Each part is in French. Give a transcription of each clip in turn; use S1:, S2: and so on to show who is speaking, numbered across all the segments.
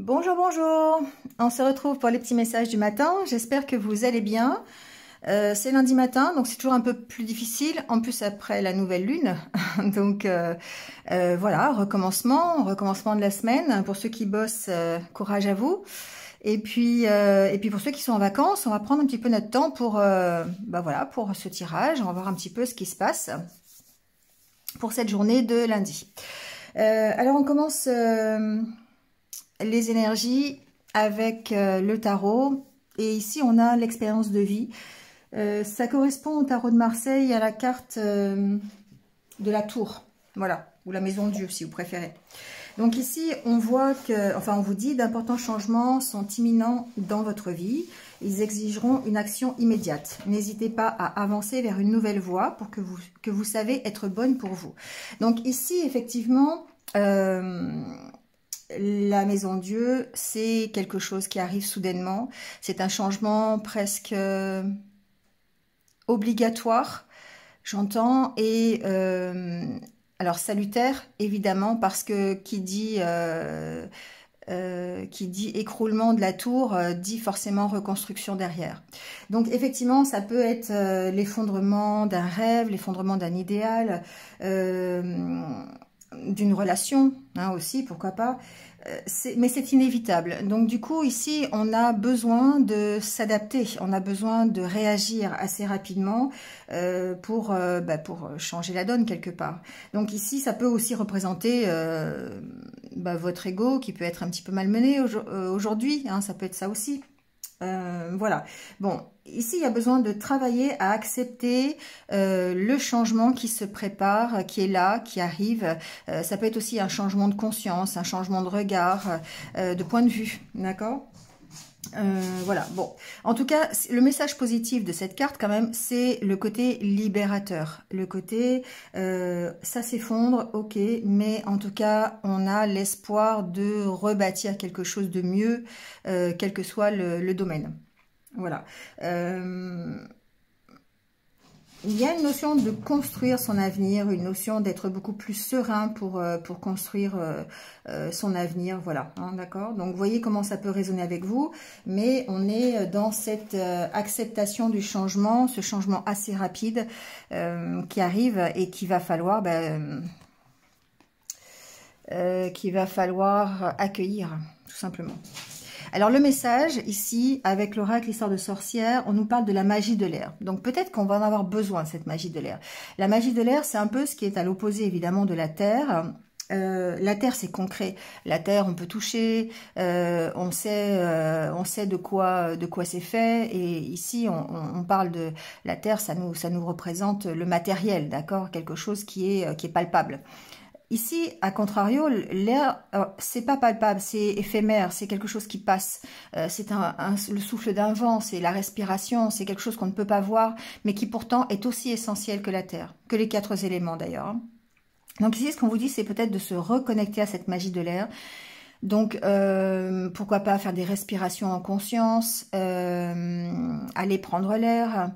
S1: Bonjour, bonjour. On se retrouve pour les petits messages du matin. J'espère que vous allez bien. C'est lundi matin, donc c'est toujours un peu plus difficile. En plus, après la nouvelle lune. Donc, voilà, recommencement de la semaine. Pour ceux qui bossent, courage à vous. Et puis pour ceux qui sont en vacances, on va prendre un petit peu notre temps pour, voilà, pour ce tirage. On va voir un petit peu ce qui se passe pour cette journée de lundi. Alors, on commence les énergies avec le tarot. Et ici, on a l'expérience de vie. Ça correspond au tarot de Marseille, à la carte de la tour. Voilà, ou la maison de Dieu, si vous préférez. Donc ici, on voit que, enfin, on vous dit d'importants changements sont imminents dans votre vie. Ils exigeront une action immédiate. N'hésitez pas à avancer vers une nouvelle voie pour que vous savez être bonne pour vous. Donc ici, effectivement, la maison de Dieu, c'est quelque chose qui arrive soudainement. C'est un changement presque obligatoire, j'entends, et alors salutaire, évidemment, parce que qui dit écroulement de la tour, dit forcément reconstruction derrière. Donc effectivement, ça peut être l'effondrement d'un rêve, l'effondrement d'un idéal, d'une relation, hein, aussi, pourquoi pas. Mais c'est inévitable. Donc du coup, ici, on a besoin de s'adapter, on a besoin de réagir assez rapidement pour changer la donne quelque part. Donc ici, ça peut aussi représenter votre ego qui peut être un petit peu malmené aujourd'hui, hein, ça peut être ça aussi. Voilà. Bon, ici, il y a besoin de travailler à accepter le changement qui se prépare, qui est là, qui arrive. Ça peut être aussi un changement de conscience, un changement de regard, de point de vue, d'accord ? Voilà, bon. En tout cas, le message positif de cette carte, quand même, c'est le côté libérateur. Le côté, ça s'effondre, ok, mais en tout cas, on a l'espoir de rebâtir quelque chose de mieux, quel que soit le domaine. Voilà. Il y a une notion de construire son avenir, une notion d'être beaucoup plus serein pour construire son avenir, voilà, hein, d'accord. Donc, vous voyez comment ça peut résonner avec vous, mais on est dans cette acceptation du changement, ce changement assez rapide qui arrive et qu'il va falloir, accueillir, tout simplement. Alors le message ici, avec l'oracle Histoire de sorcière, on nous parle de la magie de l'air. Donc peut-être qu'on va en avoir besoin de cette magie de l'air. La magie de l'air, c'est un peu ce qui est à l'opposé évidemment de la terre. La terre, c'est concret. La terre, on peut toucher, on sait de quoi c'est fait. Et ici, on parle de la terre, ça nous représente le matériel, d'accord, quelque chose qui est palpable. Ici, à contrario, l'air, c'est pas palpable, c'est éphémère, c'est quelque chose qui passe. C'est le souffle d'un vent, c'est la respiration, c'est quelque chose qu'on ne peut pas voir, mais qui pourtant est aussi essentiel que la terre, que les 4 éléments d'ailleurs. Donc ici, ce qu'on vous dit, c'est peut-être de se reconnecter à cette magie de l'air. Donc, pourquoi pas faire des respirations en conscience, aller prendre l'air,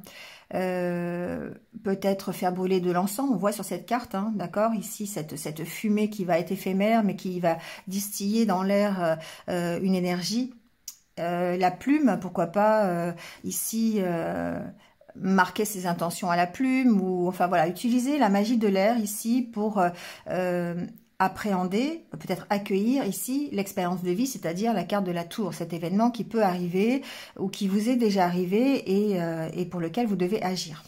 S1: peut-être faire brûler de l'encens. On voit sur cette carte, hein, d'accord, ici cette fumée qui va être éphémère, mais qui va distiller dans l'air une énergie. La plume, pourquoi pas ici marquer ses intentions à la plume, ou enfin voilà, utiliser la magie de l'air ici pour appréhender, peut-être accueillir ici l'expérience de vie, c'est-à-dire la carte de la tour, cet événement qui peut arriver ou qui vous est déjà arrivé et pour lequel vous devez agir.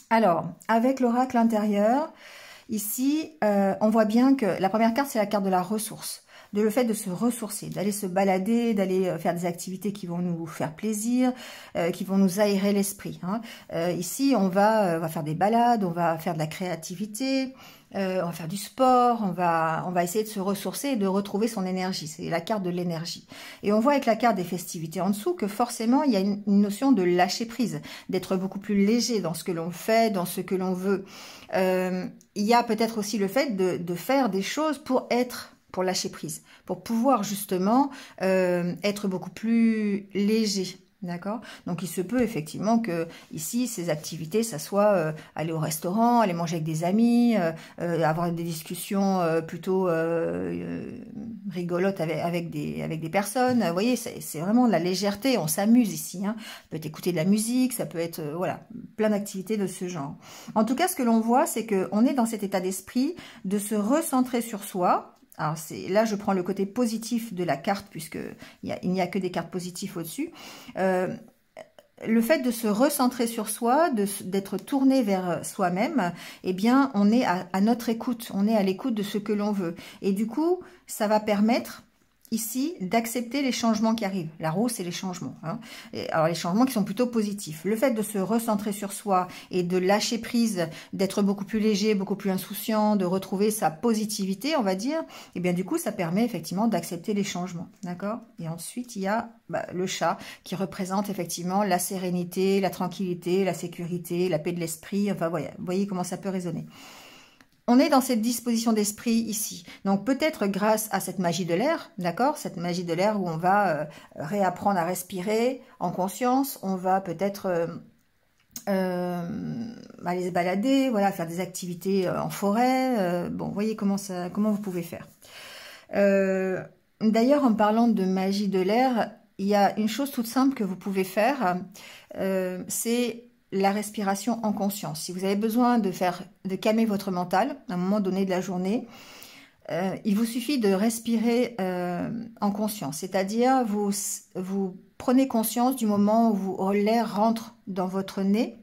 S1: Alors, avec l'oracle intérieur, ici, on voit bien que la première carte, c'est la carte de la ressource. De le fait de se ressourcer, d'aller se balader, d'aller faire des activités qui vont nous faire plaisir, qui vont nous aérer l'esprit, hein. Ici, on va faire des balades, on va faire de la créativité, on va faire du sport, on va essayer de se ressourcer et de retrouver son énergie. C'est la carte de l'énergie. Et on voit avec la carte des festivités en dessous que forcément, il y a une notion de lâcher prise, d'être beaucoup plus léger dans ce que l'on fait, dans ce que l'on veut. Il y a peut-être aussi le fait de faire des choses pour lâcher prise, pour pouvoir justement être beaucoup plus léger, D'accord? Donc, il se peut effectivement que ici, ces activités, ça soit aller au restaurant, aller manger avec des amis, avoir des discussions plutôt rigolotes avec des personnes. Vous voyez, c'est vraiment de la légèreté, on s'amuse ici. Hein. Ça peut être écouter de la musique, ça peut être, voilà, plein d'activités de ce genre. En tout cas, ce que l'on voit, c'est qu'on est dans cet état d'esprit de se recentrer sur soi. Alors là, je prends le côté positif de la carte, puisque il n'y a que des cartes positives au-dessus. Le fait de se recentrer sur soi, d'être tourné vers soi-même, eh bien, on est à notre écoute, on est à l'écoute de ce que l'on veut. Et du coup, ça va permettre ici d'accepter les changements qui arrivent. La roue, c'est les changements. Hein. Alors, les changements qui sont plutôt positifs. Le fait de se recentrer sur soi et de lâcher prise, d'être beaucoup plus léger, beaucoup plus insouciant, de retrouver sa positivité, on va dire, et bien du coup, ça permet effectivement d'accepter les changements. D'accord? Et ensuite, il y a le chat qui représente effectivement la sérénité, la tranquillité, la sécurité, la paix de l'esprit. Enfin, voilà, vous voyez comment ça peut résonner. On est dans cette disposition d'esprit ici. Donc peut-être grâce à cette magie de l'air, d'accord? Cette magie de l'air où on va réapprendre à respirer en conscience. On va peut-être aller se balader, voilà, faire des activités en forêt. Bon, vous voyez comment vous pouvez faire. D'ailleurs, en parlant de magie de l'air, il y a une chose toute simple que vous pouvez faire. C'est la respiration en conscience. Si vous avez besoin de calmer votre mental à un moment donné de la journée, il vous suffit de respirer en conscience. C'est-à-dire, vous prenez conscience du moment où l'air rentre dans votre nez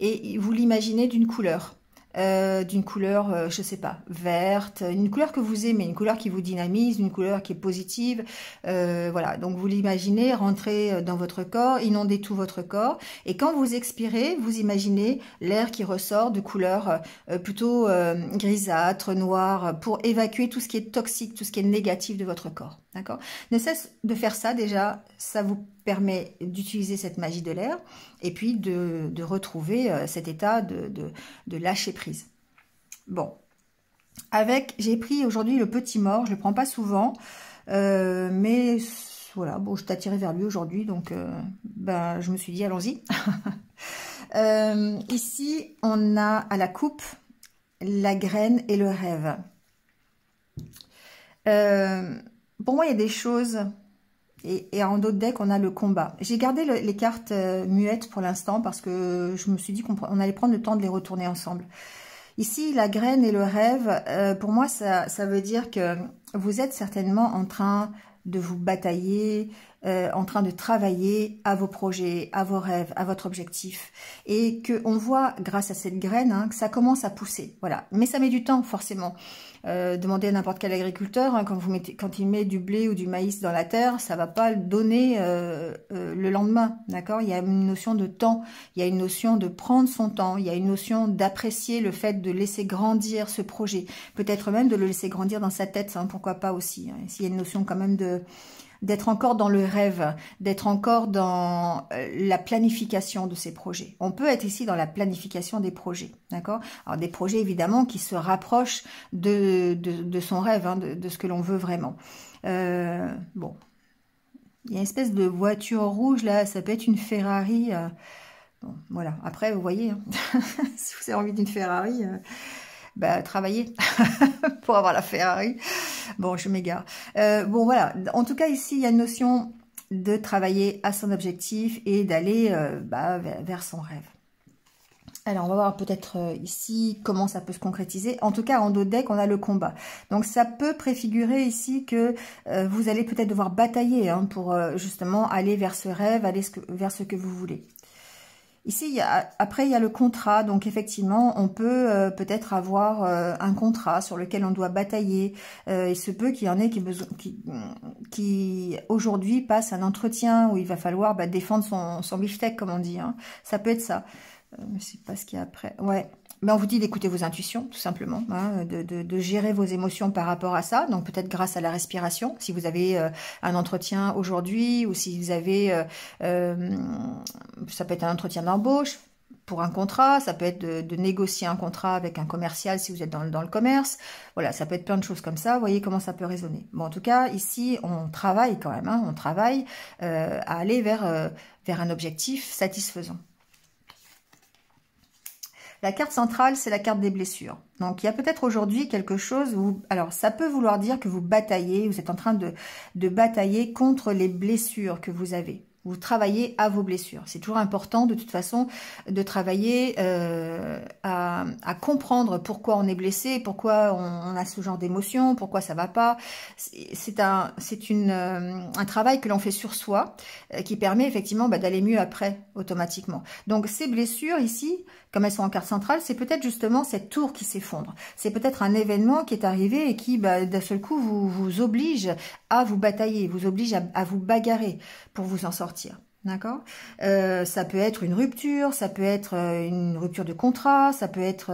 S1: et vous l'imaginez d'une couleur. Je sais pas, verte, une couleur que vous aimez, une couleur qui vous dynamise, une couleur qui est positive, voilà, donc vous l'imaginez rentrer dans votre corps, inonder tout votre corps, et quand vous expirez, vous imaginez l'air qui ressort de couleur plutôt grisâtre, noire, pour évacuer tout ce qui est toxique, tout ce qui est négatif de votre corps, d'accord? Ne cesse de faire ça déjà, ça vous permet d'utiliser cette magie de l'air et puis de retrouver cet état de lâcher prise. Bon, j'ai pris aujourd'hui le petit mort, je le prends pas souvent, mais voilà, bon, je t'attirais vers lui aujourd'hui, donc je me suis dit allons-y. Ici, on a à la coupe la graine et le rêve. Pour moi, il y a des choses. Et en d'autres decks, on a le combat. J'ai gardé les cartes muettes pour l'instant parce que je me suis dit qu'on allait prendre le temps de les retourner ensemble. Ici, la graine et le rêve, pour moi, ça veut dire que vous êtes certainement en train de vous batailler, en train de travailler à vos projets, à vos rêves, à votre objectif. Et qu'on voit, grâce à cette graine, hein, que ça commence à pousser. Voilà. Mais ça met du temps, forcément. Demandez à n'importe quel agriculteur, hein, quand il met du blé ou du maïs dans la terre, ça va pas le donner le lendemain, d'accord? Il y a une notion de temps, il y a une notion de prendre son temps, il y a une notion d'apprécier le fait de laisser grandir ce projet, peut-être même de le laisser grandir dans sa tête, hein, pourquoi pas aussi, hein. S'il y a une notion quand même d'être encore dans le rêve, d'être encore dans la planification de ces projets. On peut être ici dans la planification des projets, d'accord? Alors des projets évidemment qui se rapprochent de son rêve, hein, de ce que l'on veut vraiment. Bon, il y a une espèce de voiture rouge là, ça peut être une Ferrari. Bon, voilà, après vous voyez, hein, si vous avez envie d'une Ferrari... travailler pour avoir la Ferrari. Bon, je m'égare. Bon, voilà. En tout cas, ici, il y a une notion de travailler à son objectif et d'aller vers son rêve. Alors, on va voir peut-être ici comment ça peut se concrétiser. En tout cas, en dos deck, on a le combat. Donc, ça peut préfigurer ici que vous allez peut-être devoir batailler hein, pour justement aller vers ce rêve, aller vers ce que vous voulez. Ici, après, il y a le contrat. Donc, effectivement, on peut peut-être avoir un contrat sur lequel on doit batailler. Il se peut qu'il y en ait qui aujourd'hui passe un entretien où il va falloir défendre son beefsteak, comme on dit. Hein. Ça peut être ça. Je sais pas ce qu'il y a après. Ouais. Mais on vous dit d'écouter vos intuitions, tout simplement, hein, de gérer vos émotions par rapport à ça. Donc peut-être grâce à la respiration, si vous avez un entretien aujourd'hui ou si vous avez, ça peut être un entretien d'embauche, pour un contrat, ça peut être de négocier un contrat avec un commercial si vous êtes dans le commerce. Voilà, ça peut être plein de choses comme ça. Vous voyez comment ça peut résonner. Bon, en tout cas, ici, on travaille quand même. Hein, on travaille à aller vers un objectif satisfaisant. La carte centrale, c'est la carte des blessures. Donc, il y a peut-être aujourd'hui quelque chose où... Alors, ça peut vouloir dire que vous bataillez, vous êtes en train de batailler contre les blessures que vous avez. Vous travaillez à vos blessures. C'est toujours important, de toute façon, de travailler à comprendre pourquoi on est blessé, pourquoi on a ce genre d'émotion, pourquoi ça va pas. C'est un travail que l'on fait sur soi, qui permet effectivement d'aller mieux après, automatiquement. Donc, ces blessures ici, comme elles sont en carte centrale, c'est peut-être justement cette tour qui s'effondre. C'est peut-être un événement qui est arrivé et qui, d'un seul coup, vous oblige à vous batailler, vous oblige à vous bagarrer pour vous en sortir. D'accord. Ça peut être une rupture, ça peut être une rupture de contrat, ça peut être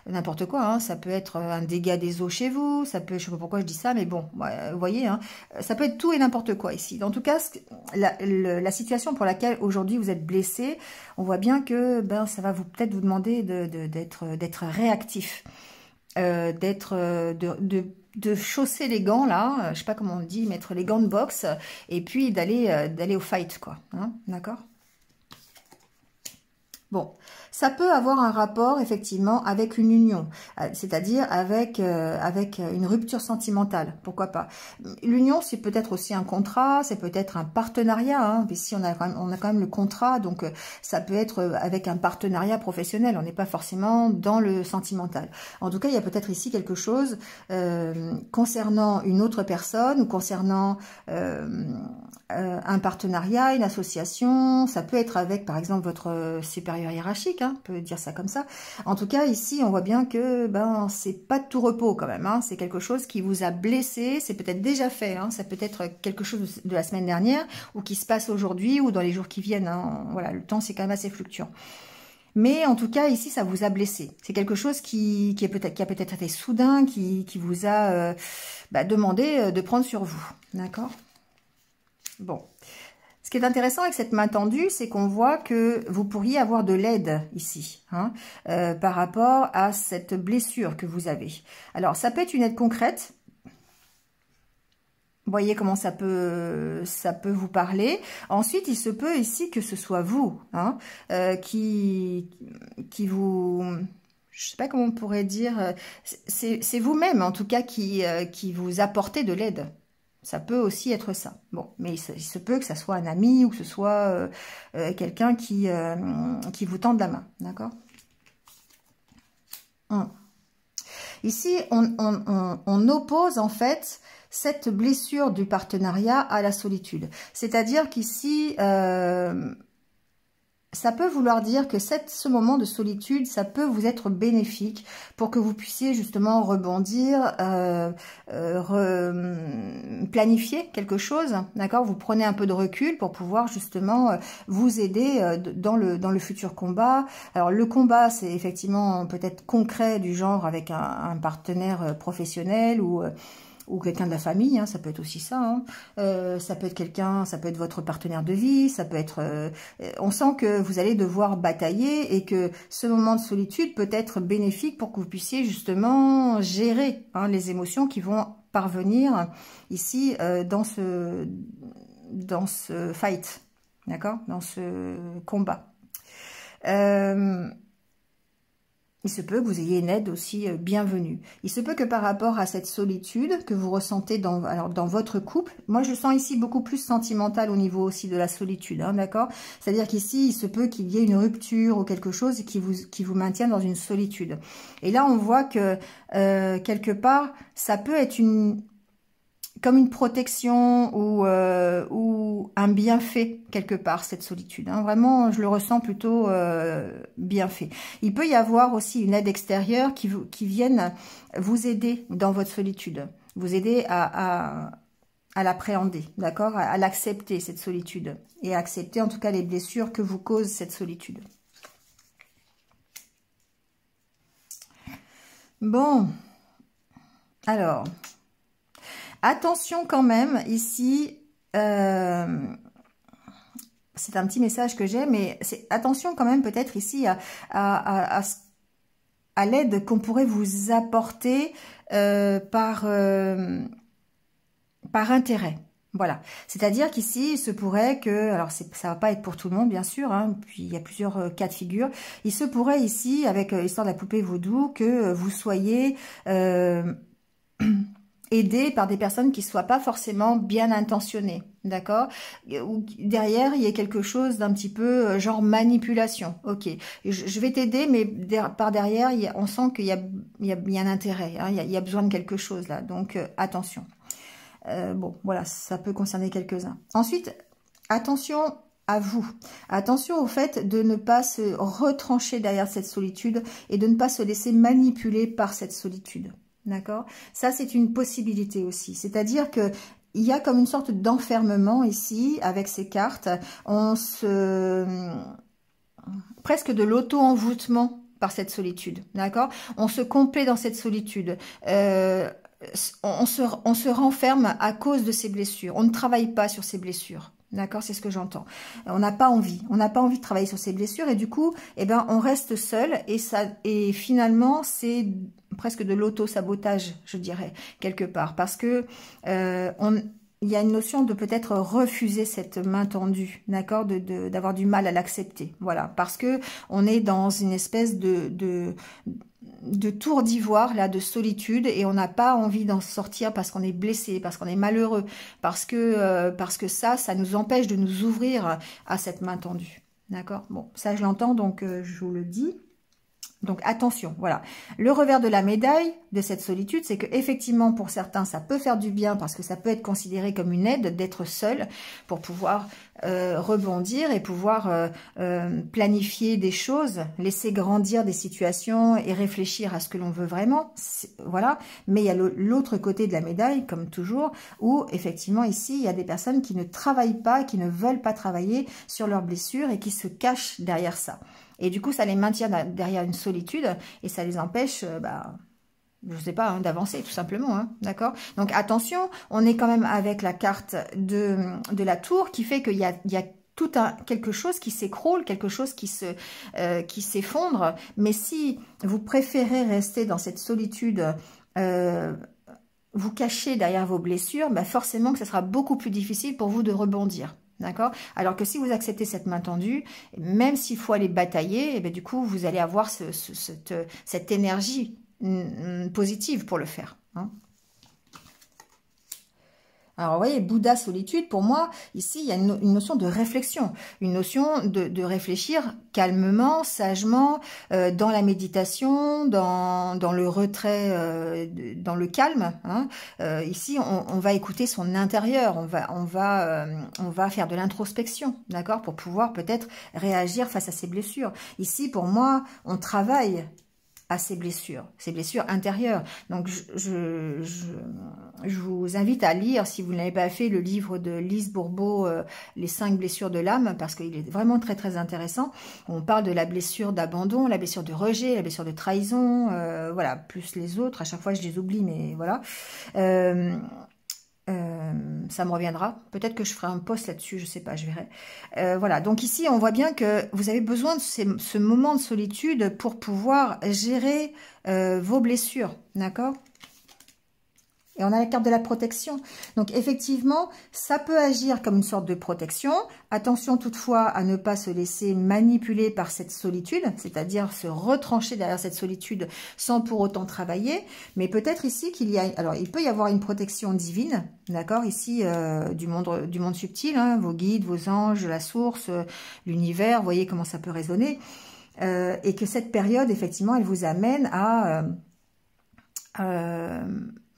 S1: n'importe quoi, hein, ça peut être un dégât des eaux chez vous, ça peut, je sais pas pourquoi je dis ça, mais bon, vous voyez, hein, ça peut être tout et n'importe quoi ici. En tout cas, la situation pour laquelle aujourd'hui vous êtes blessé, on voit bien que ça va peut-être vous demander d'être réactif, de chausser les gants là, je sais pas comment on dit, mettre les gants de boxe et puis d'aller au fight quoi, hein, d'accord. Bon, ça peut avoir un rapport effectivement avec une union, c'est-à-dire avec une rupture sentimentale, pourquoi pas. L'union, c'est peut-être aussi un contrat, c'est peut-être un partenariat, hein, ici on a quand même le contrat, donc ça peut être avec un partenariat professionnel, on n'est pas forcément dans le sentimental. En tout cas, il y a peut-être ici quelque chose concernant une autre personne ou concernant un partenariat, une association, ça peut être avec par exemple votre supérieur hiérarchique, hein, on peut dire ça comme ça. En tout cas ici on voit bien que c'est pas de tout repos quand même, hein, c'est quelque chose qui vous a blessé, c'est peut-être déjà fait, hein, ça peut être quelque chose de la semaine dernière ou qui se passe aujourd'hui ou dans les jours qui viennent, hein, voilà, le temps c'est quand même assez fluctuant. Mais en tout cas, ici, ça vous a blessé. C'est quelque chose qui a peut-être été soudain, qui vous a demandé de prendre sur vous. D'accord ? Bon. Ce qui est intéressant avec cette main tendue, c'est qu'on voit que vous pourriez avoir de l'aide ici, hein, par rapport à cette blessure que vous avez. Alors, ça peut être une aide concrète. Vous voyez comment ça peut vous parler. Ensuite, il se peut ici que ce soit vous, hein, qui vous... Je sais pas comment on pourrait dire. C'est vous-même, en tout cas, qui vous apportez de l'aide. Ça peut aussi être ça. Bon, mais il se peut que ça soit un ami ou que ce soit quelqu'un qui vous tende la main. D'accord ? Ici, on oppose en fait cette blessure du partenariat à la solitude. C'est-à-dire qu'ici, ça peut vouloir dire que ce moment de solitude, ça peut vous être bénéfique pour que vous puissiez justement rebondir, planifier quelque chose, d'accord ? Vous prenez un peu de recul pour pouvoir justement vous aider dans le futur combat. Alors le combat, c'est effectivement peut-être concret du genre avec un partenaire professionnel ou quelqu'un de la famille, hein, ça peut être aussi ça, hein. Ça peut être quelqu'un, ça peut être votre partenaire de vie, ça peut être... on sent que vous allez devoir batailler et que ce moment de solitude peut être bénéfique pour que vous puissiez justement gérer, hein, les émotions qui vont parvenir ici dans ce fight, d'accord, dans ce combat. Il se peut que vous ayez une aide aussi bienvenue. Il se peut que par rapport à cette solitude que vous ressentez dans votre couple, moi je sens ici beaucoup plus sentimental au niveau aussi de la solitude, hein, d'accord ? C'est-à-dire qu'ici, il se peut qu'il y ait une rupture ou quelque chose qui vous maintient dans une solitude. Et là, on voit que quelque part, ça peut être comme une protection ou un bienfait quelque part, cette solitude. Hein. Vraiment, je le ressens plutôt bienfait. Il peut y avoir aussi une aide extérieure qui vienne vous aider dans votre solitude, vous aider à l'appréhender, d'accord, à l'accepter, cette solitude, et à accepter en tout cas les blessures que vous cause cette solitude. Bon, alors... Attention quand même, ici, c'est un petit message que j'ai, mais c'est attention quand même peut-être ici à l'aide qu'on pourrait vous apporter par intérêt. Voilà, c'est-à-dire qu'ici, il se pourrait que, alors ça va pas être pour tout le monde bien sûr, hein, puis il y a plusieurs cas de figure, il se pourrait ici, avec l'histoire de la poupée vaudou, que vous soyez aidé par des personnes qui ne soient pas forcément bien intentionnées, d'accord? Ou derrière, il y a quelque chose d'un petit peu genre manipulation. Ok, je vais t'aider, mais par derrière, on sent qu'il y a un intérêt, hein, il y a besoin de quelque chose là, donc attention. Bon, voilà, ça peut concerner quelques-uns. Ensuite, attention à vous. Attention au fait de ne pas se retrancher derrière cette solitude et de ne pas se laisser manipuler par cette solitude. D'accord? Ça, c'est une possibilité aussi. C'est-à-dire que il y a comme une sorte d'enfermement ici avec ces cartes. Presque de l'auto-envoûtement par cette solitude. D'accord? On se complaît dans cette solitude. On se renferme à cause de ces blessures. On ne travaille pas sur ces blessures. D'accord, c'est ce que j'entends. On n'a pas envie. On n'a pas envie de travailler sur ces blessures et du coup, eh ben, on reste seul et finalement, c'est presque de l'auto-sabotage, je dirais, quelque part. Parce que il y a une notion de peut-être refuser cette main tendue, d'accord, d'avoir du mal à l'accepter. Voilà, parce que on est dans une espèce de tour d'ivoire, là, de solitude, et on n'a pas envie d'en sortir parce qu'on est blessé, parce qu'on est malheureux, parce que ça nous empêche de nous ouvrir à cette main tendue. D'accord? Bon, ça je l'entends, donc je vous le dis. Donc attention, voilà. Le revers de la médaille de cette solitude, c'est que effectivement pour certains ça peut faire du bien parce que ça peut être considéré comme une aide d'être seul pour pouvoir rebondir et pouvoir planifier des choses, laisser grandir des situations et réfléchir à ce que l'on veut vraiment. Voilà. Mais il y a l'autre côté de la médaille, comme toujours, où effectivement ici il y a des personnes qui ne travaillent pas, qui ne veulent pas travailler sur leurs blessures et qui se cachent derrière ça. Et du coup, ça les maintient derrière une solitude et ça les empêche, je sais pas, hein, d'avancer tout simplement, hein, d'accord? Donc attention, on est quand même avec la carte de la tour qui fait qu'il y a tout quelque chose qui s'écroule, quelque chose qui s'effondre. Mais si vous préférez rester dans cette solitude, vous cacher derrière vos blessures, forcément que ce sera beaucoup plus difficile pour vous de rebondir. D'accord? Alors que si vous acceptez cette main tendue, même s'il faut aller batailler, et bien du coup, vous allez avoir cette énergie positive pour le faire. Hein. Alors, vous voyez, Bouddha, solitude, pour moi, ici, il y a une notion de réflexion, une notion de réfléchir calmement, sagement, dans la méditation, dans le retrait, dans le calme. Hein. Ici, on va écouter son intérieur, on va faire de l'introspection, d'accord, pour pouvoir peut-être réagir face à ses blessures. Ici, pour moi, on travaille à ces blessures intérieures. Donc, je vous invite à lire, si vous ne l'avez pas fait, le livre de Lise Bourbeau, Les 5 blessures de l'âme, parce qu'il est vraiment très, très intéressant. On parle de la blessure d'abandon, la blessure de rejet, la blessure de trahison, voilà, plus les autres. À chaque fois, je les oublie, mais voilà. Ça me reviendra. Peut-être que je ferai un post là-dessus, je sais pas, je verrai. Voilà, donc ici, on voit bien que vous avez besoin de ce moment de solitude pour pouvoir gérer vos blessures, d'accord ? Et on a la carte de la protection. Donc, effectivement, ça peut agir comme une sorte de protection. Attention toutefois à ne pas se laisser manipuler par cette solitude, c'est-à-dire se retrancher derrière cette solitude sans pour autant travailler. Mais peut-être ici qu'il y a... Alors, il peut y avoir une protection divine, d'accord, ici, du monde subtil, hein, vos guides, vos anges, la source, l'univers, vous voyez comment ça peut résonner. Et que cette période, effectivement, elle vous amène à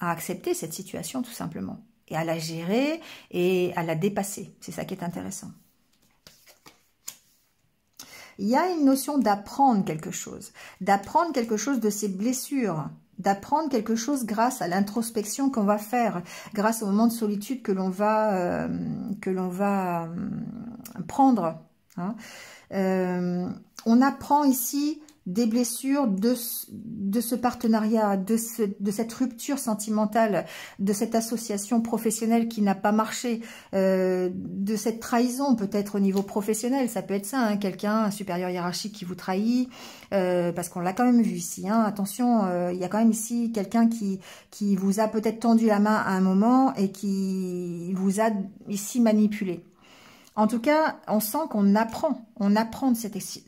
S1: accepter cette situation tout simplement et à la gérer et à la dépasser. C'est ça qui est intéressant. Il y a une notion d'apprendre quelque chose de ses blessures, d'apprendre quelque chose grâce à l'introspection qu'on va faire, grâce au moment de solitude que l'on va prendre. Hein. On apprend ici des blessures de ce partenariat, de cette rupture sentimentale, de cette association professionnelle qui n'a pas marché, de cette trahison peut-être au niveau professionnel, ça peut être ça, hein, quelqu'un, un supérieur hiérarchique qui vous trahit, parce qu'on l'a quand même vu ici, hein, attention, il y a quand même ici quelqu'un qui vous a peut-être tendu la main à un moment et qui vous a ici manipulé. En tout cas, on sent qu'on apprend de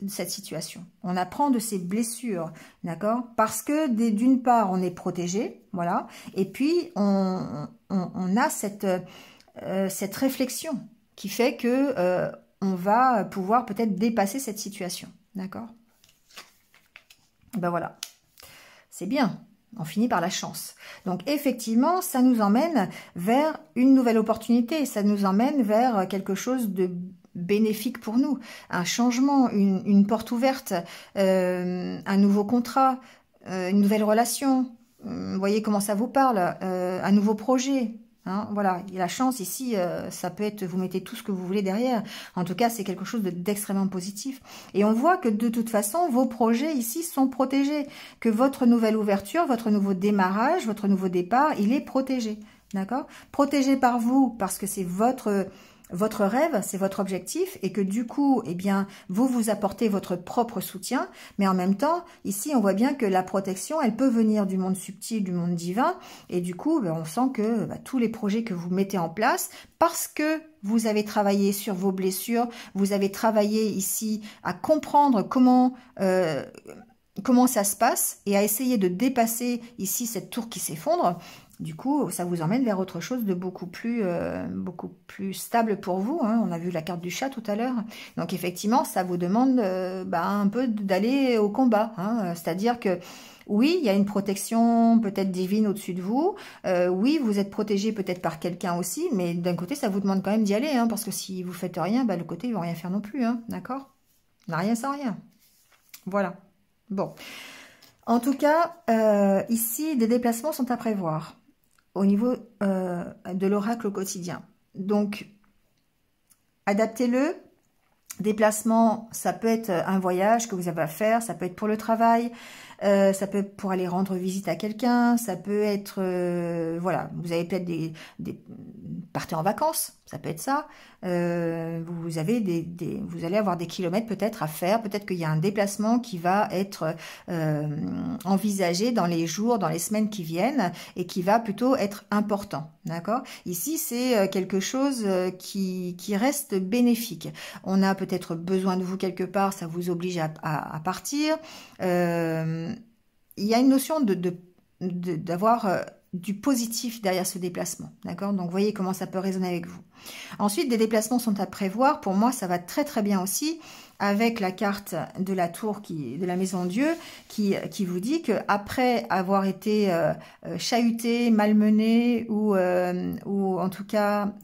S1: cette situation, on apprend de ces blessures, d'accord? Parce que d'une part, on est protégé, voilà, et puis on a cette réflexion qui fait que on va pouvoir peut-être dépasser cette situation, d'accord? Ben voilà, c'est bien. On finit par la chance. Donc effectivement, ça nous emmène vers une nouvelle opportunité, ça nous emmène vers quelque chose de bénéfique pour nous, un changement, une porte ouverte, un nouveau contrat, une nouvelle relation. Vous voyez comment ça vous parle, un nouveau projet. Hein, voilà, et la chance ici, ça peut être, vous mettez tout ce que vous voulez derrière. En tout cas, c'est quelque chose d'extrêmement positif. Et on voit que de toute façon, vos projets ici sont protégés. Que votre nouvelle ouverture, votre nouveau démarrage, votre nouveau départ, il est protégé. D'accord? Protégé par vous, parce que c'est votre rêve, c'est votre objectif, et que du coup, eh bien, vous apportez votre propre soutien, mais en même temps, ici, on voit bien que la protection, elle peut venir du monde subtil, du monde divin, et du coup, ben, on sent que tous les projets que vous mettez en place, parce que vous avez travaillé sur vos blessures, vous avez travaillé ici à comprendre comment ça se passe, et à essayer de dépasser ici cette tour qui s'effondre. Du coup, ça vous emmène vers autre chose de beaucoup plus stable pour vous. Hein. On a vu la carte du chat tout à l'heure. Donc effectivement, ça vous demande un peu d'aller au combat. Hein. C'est-à-dire que oui, il y a une protection peut-être divine au-dessus de vous. Oui, vous êtes protégé peut-être par quelqu'un aussi. Mais d'un côté, ça vous demande quand même d'y aller. Hein, parce que si vous faites rien, le côté, ils vont rien faire non plus. Hein, d'accord? On n'a rien sans rien. Voilà. Bon. En tout cas, ici, des déplacements sont à prévoir au niveau de l'oracle au quotidien. Donc, adaptez-le. Déplacement, ça peut être un voyage que vous avez à faire, ça peut être pour le travail, ça peut être pour aller rendre visite à quelqu'un, ça peut être, voilà, vous avez peut-être partez en vacances, ça peut être ça. Vous allez avoir des kilomètres peut-être à faire, peut-être qu'il y a un déplacement qui va être envisagé dans les jours, dans les semaines qui viennent et qui va plutôt être important, d'accord? Ici, c'est quelque chose qui reste bénéfique. On a peut-être besoin de vous quelque part, ça vous oblige à partir. Il y a une notion d'avoir du positif derrière ce déplacement, d'accord? Donc, voyez comment ça peut résonner avec vous. Ensuite, des déplacements sont à prévoir. Pour moi, ça va très très bien aussi avec la carte de la tour de la maison Dieu qui vous dit que après avoir été chahuté, malmené ou en tout cas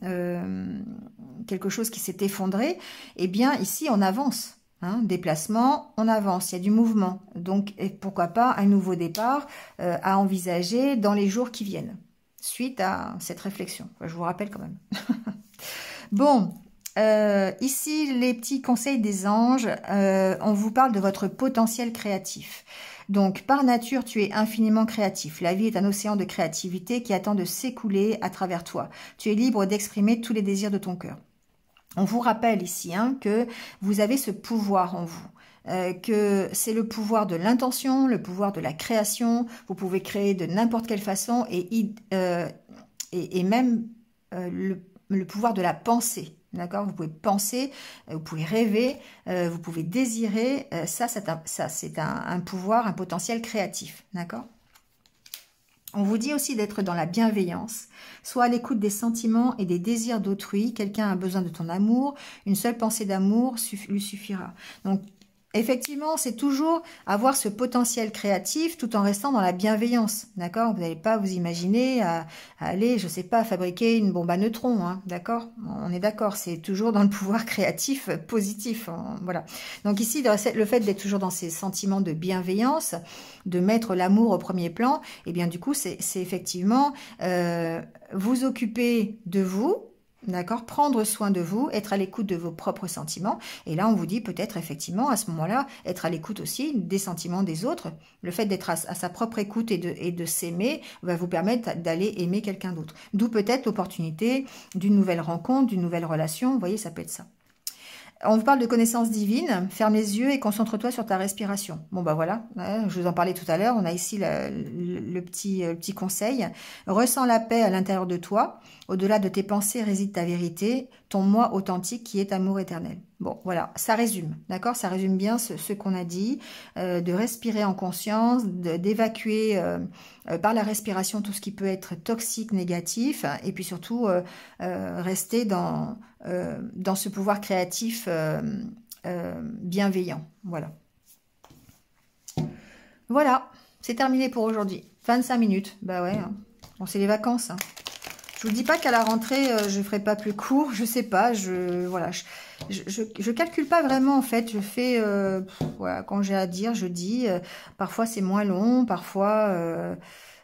S1: quelque chose qui s'est effondré, eh bien ici on avance. Hein, déplacement, on avance, il y a du mouvement. Donc, et pourquoi pas un nouveau départ à envisager dans les jours qui viennent, suite à cette réflexion. Je vous rappelle quand même. Bon, ici, les petits conseils des anges, on vous parle de votre potentiel créatif. Donc, par nature, tu es infiniment créatif. La vie est un océan de créativité qui attend de s'écouler à travers toi. Tu es libre d'exprimer tous les désirs de ton cœur. On vous rappelle ici que vous avez ce pouvoir en vous, que c'est le pouvoir de l'intention, le pouvoir de la création. Vous pouvez créer de n'importe quelle façon et même le pouvoir de la pensée. D'accord? Vous pouvez penser, vous pouvez rêver, vous pouvez désirer. Ça, c'est un pouvoir, un potentiel créatif. D'accord? On vous dit aussi d'être dans la bienveillance, soit à l'écoute des sentiments et des désirs d'autrui. Quelqu'un a besoin de ton amour, une seule pensée d'amour lui suffira. Donc, effectivement, c'est toujours avoir ce potentiel créatif tout en restant dans la bienveillance, d'accord? Vous n'allez pas vous imaginer à aller, je sais pas, fabriquer une bombe à neutrons, hein, d'accord? On est d'accord, c'est toujours dans le pouvoir créatif positif, hein, voilà. Donc ici, le fait d'être toujours dans ces sentiments de bienveillance, de mettre l'amour au premier plan, et bien du coup, c'est effectivement vous occuper de vous, d'accord? Prendre soin de vous, être à l'écoute de vos propres sentiments. Et là, on vous dit peut-être effectivement, à ce moment-là, être à l'écoute aussi des sentiments des autres. Le fait d'être à sa propre écoute et de s'aimer va vous permettre d'aller aimer quelqu'un d'autre. D'où peut-être l'opportunité d'une nouvelle rencontre, d'une nouvelle relation. Vous voyez, ça peut être ça. On vous parle de connaissance divine. Ferme les yeux et concentre-toi sur ta respiration. Bon, bah voilà, je vous en parlais tout à l'heure. On a ici le petit conseil. Ressens la paix à l'intérieur de toi. Au-delà de tes pensées réside ta vérité, ton moi authentique qui est amour éternel. Bon, voilà, ça résume, d'accord? Ça résume bien ce qu'on a dit, de respirer en conscience, d'évacuer par la respiration tout ce qui peut être toxique, négatif, et puis surtout rester dans ce pouvoir créatif bienveillant. Voilà. Voilà, c'est terminé pour aujourd'hui. 25 minutes, bah ouais, hein. Bon, c'est les vacances, hein. Je vous dis pas qu'à la rentrée, je ferai pas plus court, je sais pas, voilà, je calcule pas vraiment en fait, je fais, voilà, quand j'ai à dire, je dis, parfois c'est moins long, parfois,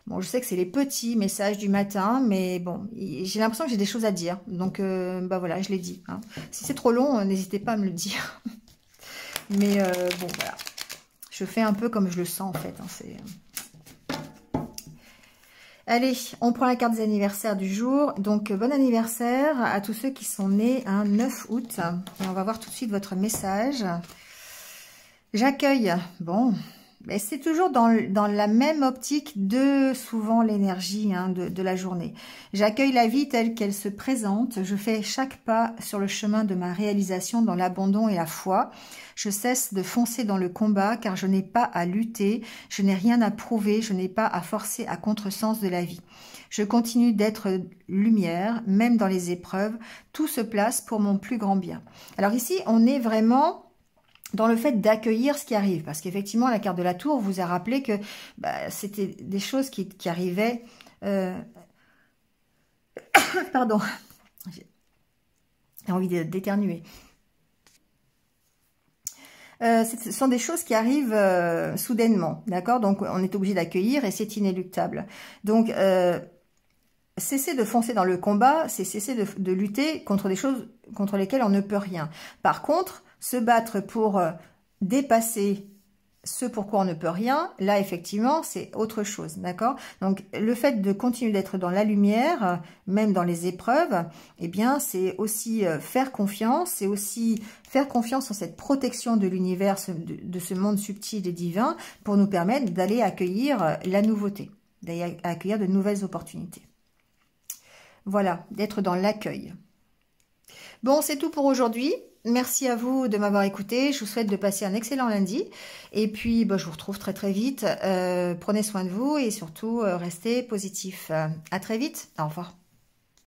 S1: bon, je sais que c'est les petits messages du matin, mais bon, j'ai l'impression que j'ai des choses à dire, donc, bah voilà, je l'ai dit, hein. Si c'est trop long, n'hésitez pas à me le dire, mais bon, voilà, je fais un peu comme je le sens en fait, hein, c'est... Allez, on prend la carte des anniversaires du jour. Donc, bon anniversaire à tous ceux qui sont nés un 9 août. Et on va voir tout de suite votre message. J'accueille. Bon, mais c'est toujours dans la même optique de souvent l'énergie de la journée. J'accueille la vie telle qu'elle se présente. Je fais chaque pas sur le chemin de ma réalisation dans l'abandon et la foi. Je cesse de foncer dans le combat car je n'ai pas à lutter, je n'ai rien à prouver, je n'ai pas à forcer à contresens de la vie. Je continue d'être lumière, même dans les épreuves. Tout se place pour mon plus grand bien. Alors ici, on est vraiment dans le fait d'accueillir ce qui arrive. Parce qu'effectivement, la carte de la tour vous a rappelé que c'était des choses qui arrivaient... Pardon, j'ai envie d'éternuer. Ce sont des choses qui arrivent soudainement, d'accord? Donc, on est obligé d'accueillir et c'est inéluctable. Donc, cesser de foncer dans le combat, c'est cesser de lutter contre des choses contre lesquelles on ne peut rien. Par contre, se battre pour dépasser ce pourquoi on ne peut rien, là, effectivement, c'est autre chose, d'accord? Donc, le fait de continuer d'être dans la lumière, même dans les épreuves, eh bien, c'est aussi faire confiance, c'est aussi faire confiance en cette protection de l'univers, de ce monde subtil et divin, pour nous permettre d'aller accueillir la nouveauté, d'aller accueillir de nouvelles opportunités. Voilà, d'être dans l'accueil. Bon, c'est tout pour aujourd'hui. Merci à vous de m'avoir écouté. Je vous souhaite de passer un excellent lundi. Et puis, je vous retrouve très très vite. Prenez soin de vous et surtout, restez positifs. À très vite. Au revoir.